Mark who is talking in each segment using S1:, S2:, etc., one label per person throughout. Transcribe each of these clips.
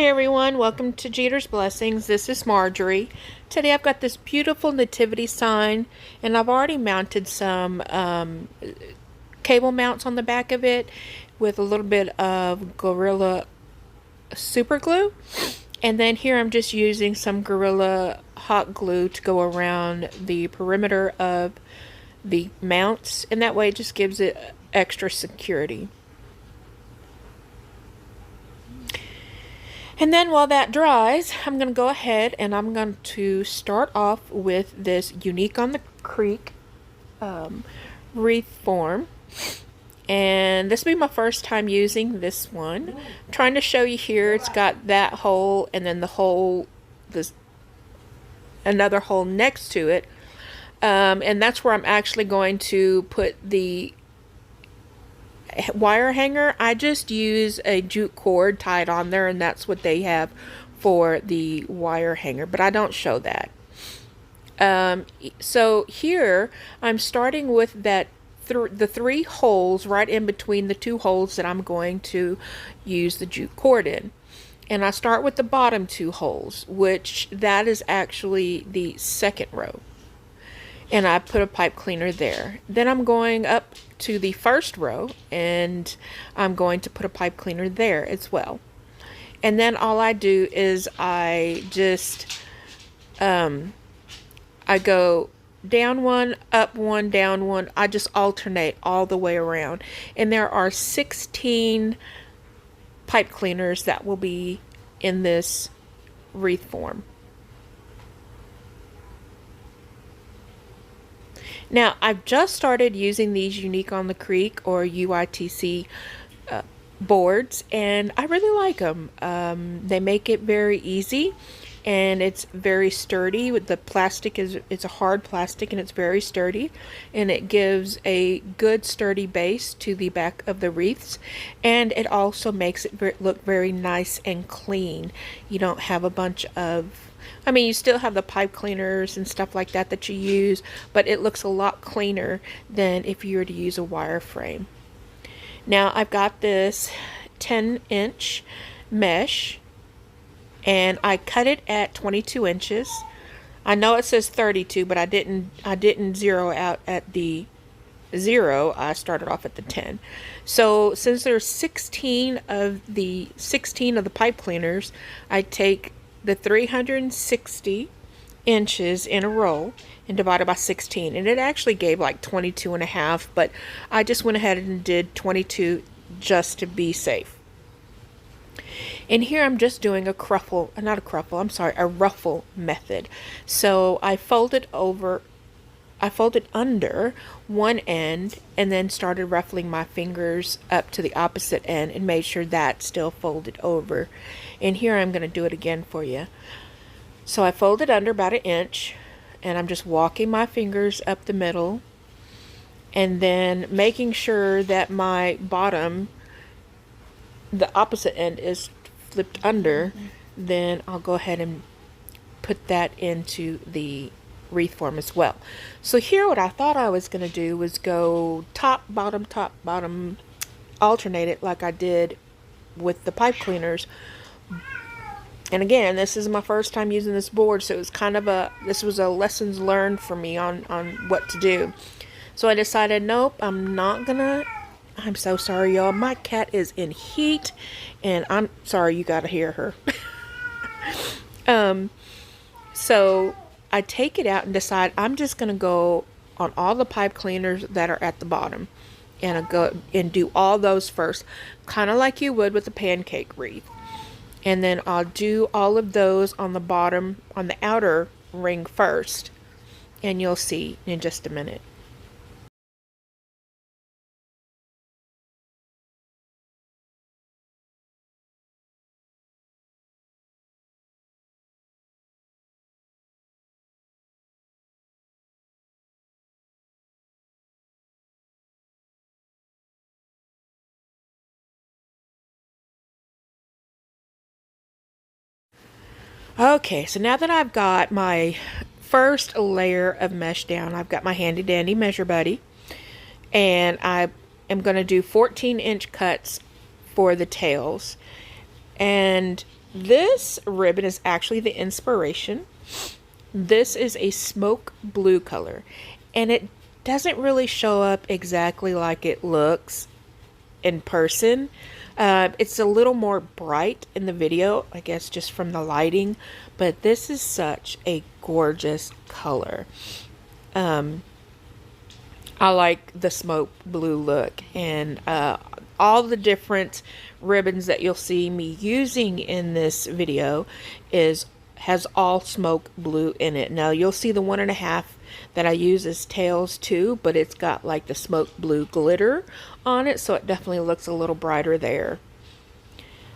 S1: everyone, welcome to Jetersblessings. This is Marjorie. Today I've got this beautiful nativity sign, and I've already mounted some cable mounts on the back of it with a little bit of Gorilla super glue. And then here I'm just using some Gorilla hot glue to go around the perimeter of the mounts, and that way it just gives it extra security. And then while that dries, I'm going to go ahead and I'm going to start off with this Unique on the Creek Wreath Form. And this will be my first time using this one. I'm trying to show you here, it's got that hole and then the hole, another hole next to it. And that's where I'm actually going to put the wire hanger. I just use a jute cord tied on there, and that's what they have for the wire hanger, but I don't show that. So here I'm starting with that the three holes right in between the two holes that I'm going to use the jute cord in. And I start with the bottom two holes, which that is actually the second row. And I put a pipe cleaner there. Then I'm going up to the first row, and I'm going to put a pipe cleaner there as well. And then all I do is I just I go down one, up one, down one. I just alternate all the way around. And there are 16 pipe cleaners that will be in this wreath form. Now, I've just started using these Unique on the Creek or UITC boards, and I really like them. They make it very easy, and it's very sturdy. The plastic it's a hard plastic, and it's very sturdy, and it gives a good sturdy base to the back of the wreaths, and it also makes it look very nice and clean. You don't have a bunch of, I mean, you still have the pipe cleaners and stuff like that that you use, but it looks a lot cleaner than if you were to use a wire frame. Now I've got this 10-inch mesh, and I cut it at 22 inches. I know it says 32, but I didn't zero out at the 0. I started off at the 10. So since there's 16 of the pipe cleaners, I take the 360 inches in a roll and divided by 16, and it actually gave like 22 and a half, but I just went ahead and did 22 just to be safe. And here I'm just doing a ruffle method. So I folded under one end and then started ruffling my fingers up to the opposite end and made sure that still folded over. And here I'm going to do it again for you. So I folded under about an inch, and I'm just walking my fingers up the middle and then making sure that my bottom, the opposite end, is flipped under. Then I'll go ahead and put that into the wreath form as well. So here what I thought I was going to do was go top, bottom, alternate it like I did with the pipe cleaners. And again, this is my first time using this board, so it was kind of this was a lessons learned for me on what to do. So I decided, nope, I'm so sorry, y'all. My cat is in heat, and I'm sorry you gotta hear her. So I take it out and decide I'm just going to go on all the pipe cleaners that are at the bottom, and I go and do all those first, kind of like you would with the pancake wreath. And then I'll do all of those on the bottom, on the outer ring first, and you'll see in just a minute. Okay, so now that I've got my first layer of mesh down, I've got my handy dandy measure buddy, and I am going to do 14-inch cuts for the tails. And This ribbon is actually the inspiration. This is a smoke blue color, and it doesn't really show up exactly like it looks in person. It's a little more bright in the video, I guess, just from the lighting, but this is such a gorgeous color. I like the smoke blue look, and all the different ribbons that you'll see me using in this video has all smoke blue in it. Now you'll see the 1.5 that I use as tails too, but it's got like the smoke blue glitter on it, so it definitely looks a little brighter there.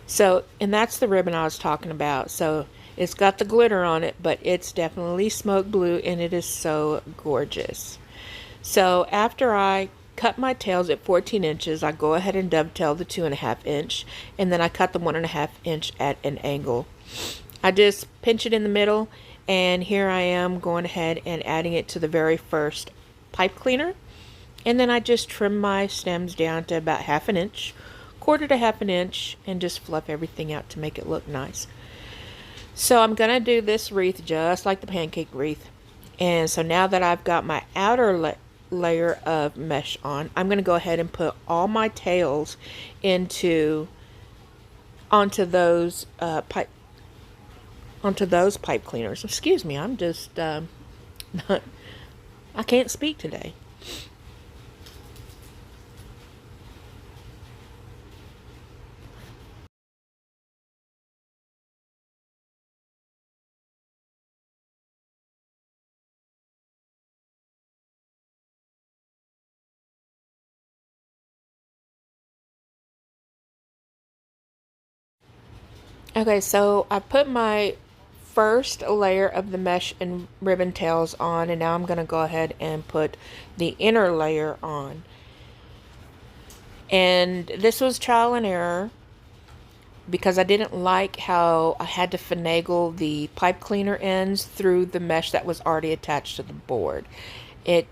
S1: So, and that's the ribbon I was talking about. So it's got the glitter on it, but it's definitely smoke blue, and it is so gorgeous. So after I cut my tails at 14 inches, I go ahead and dovetail the 2.5 inch, and then I cut the 1.5 inch at an angle. I just pinch it in the middle, and here I am going ahead and adding it to the very first pipe cleaner. And then I just trim my stems down to about 1/2 inch, 1/4 to 1/2 inch, and just fluff everything out to make it look nice. So I'm going to do this wreath just like the pancake wreath. And so now that I've got my outer layer of mesh on, I'm going to go ahead and put all my tails onto those pipe cleaners. Excuse me, I'm just I can't speak today. Okay, so I put my first layer of the mesh and ribbon tails on, and now I'm going to go ahead and put the inner layer on. And this was trial and error because I didn't like how I had to finagle the pipe cleaner ends through the mesh that was already attached to the board. It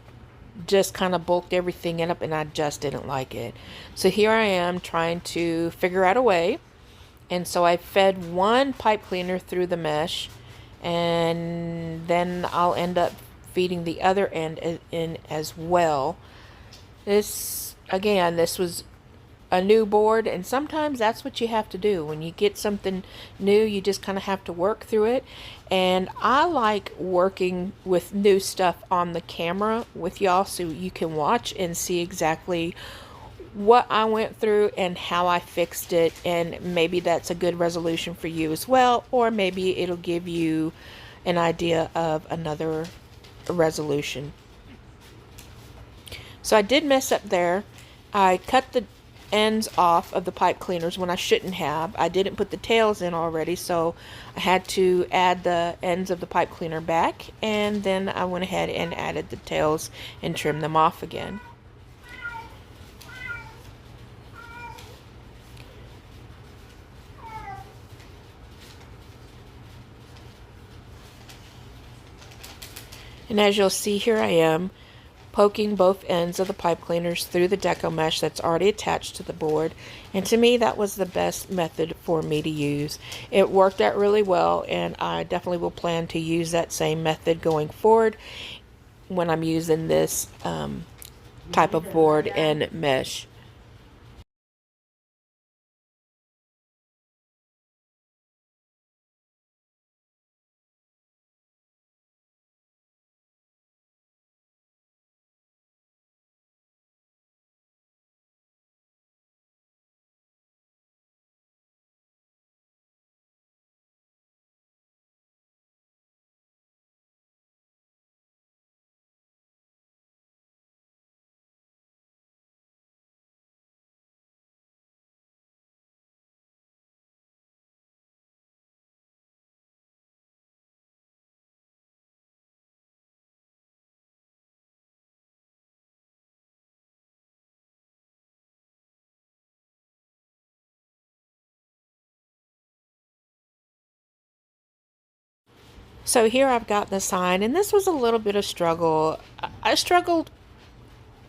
S1: just kind of bulked everything up, and I just didn't like it. So here I am trying to figure out a way. And so I fed one pipe cleaner through the mesh, and then I'll end up feeding the other end in as well. This was a new board, and sometimes that's what you have to do. When you get something new, you just kind of have to work through it. And I like working with new stuff on the camera with y'all so you can watch and see exactly what I went through and how I fixed it, and maybe that's a good resolution for you as well, or maybe it'll give you an idea of another resolution. So I did mess up there. I cut the ends off of the pipe cleaners when I shouldn't have. I didn't put the tails in already, so I had to add the ends of the pipe cleaner back, and then I went ahead and added the tails and trimmed them off again. And as you'll see, here I am poking both ends of the pipe cleaners through the deco mesh that's already attached to the board. And to me, that was the best method for me to use. It worked out really well, and I definitely will plan to use that same method going forward when I'm using this type of board and mesh. So here I've got the sign, and this was a little bit of struggle. I struggled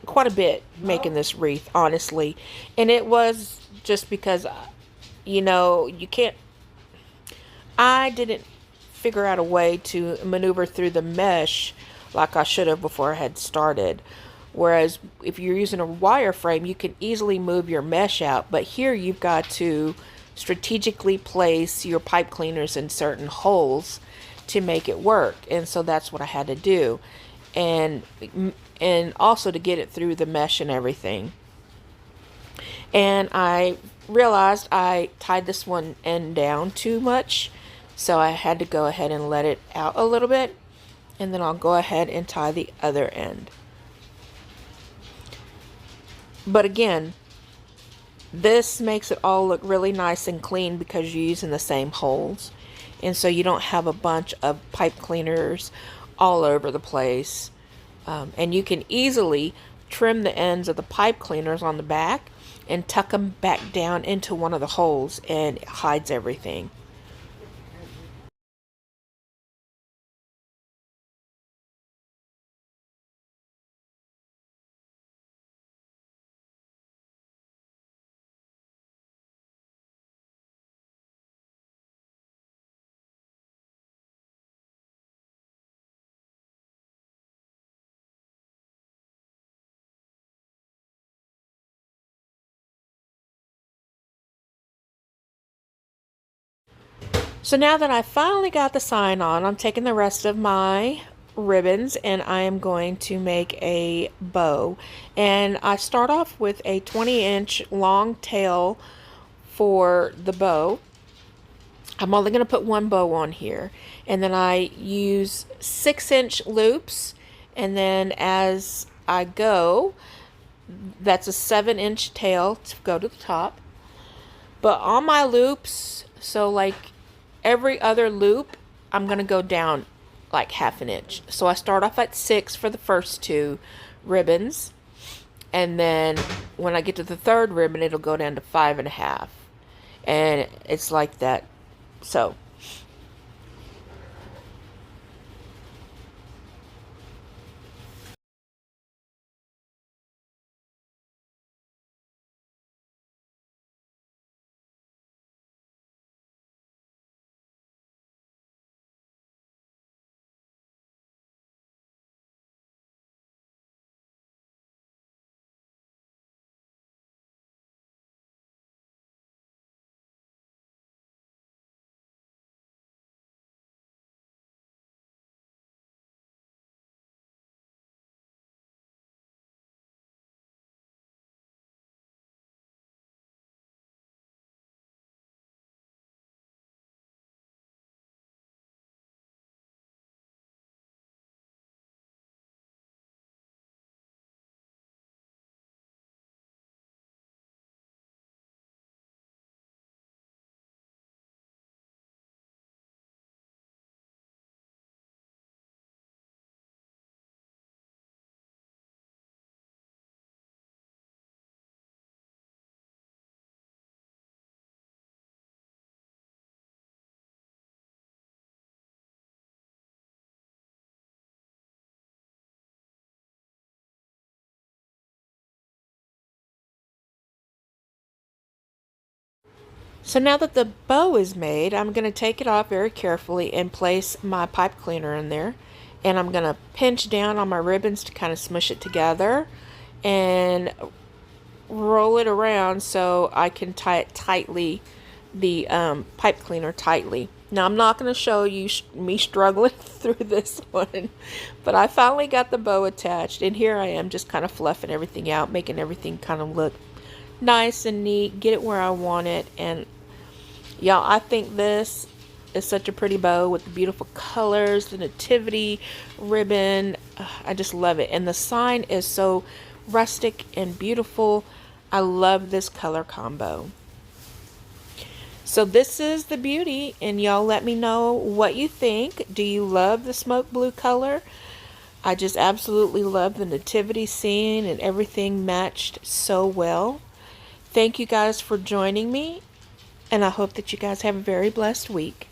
S1: quite a bit making this wreath, honestly. And it was just because, you can't, I didn't figure out a way to maneuver through the mesh like I should have before I had started. Whereas if you're using a wireframe, you can easily move your mesh out, but here you've got to strategically place your pipe cleaners in certain holes to make it work. And so that's what I had to do. And also to get it through the mesh and everything. And I realized I tied this one end down too much, so I had to go ahead and let it out a little bit, and then I'll go ahead and tie the other end. But again, this makes it all look really nice and clean because you're using the same holes, and so you don't have a bunch of pipe cleaners all over the place. And you can easily trim the ends of the pipe cleaners on the back and tuck them back down into one of the holes, and it hides everything. So now that I finally got the sign on, I'm taking the rest of my ribbons and I am going to make a bow. And I start off with a 20-inch long tail for the bow. I'm only going to put one bow on here. And then I use 6-inch loops. And then as I go, that's a 7-inch tail to go to the top. But on my loops, so like every other loop, I'm going to go down like 1/2 inch. So I start off at 6 for the first 2 ribbons. And then when I get to the 3rd ribbon, it'll go down to 5.5. And it's like that. So So now that the bow is made, I'm going to take it off very carefully and place my pipe cleaner in there. And I'm going to pinch down on my ribbons to kind of smush it together and roll it around so I can tie it tightly, the pipe cleaner tightly. Now I'm not going to show you me struggling through this one, but I finally got the bow attached, and here I am just kind of fluffing everything out, making everything kind of look nice and neat, get it where I want it. And y'all, I think this is such a pretty bow with the beautiful colors, the nativity ribbon. I just love it. And the sign is so rustic and beautiful. I love this color combo. So this is the beauty, and y'all let me know what you think. Do you love the smoke blue color? I just absolutely love the nativity scene, and everything matched so well. Thank you guys for joining me, and I hope that you guys have a very blessed week.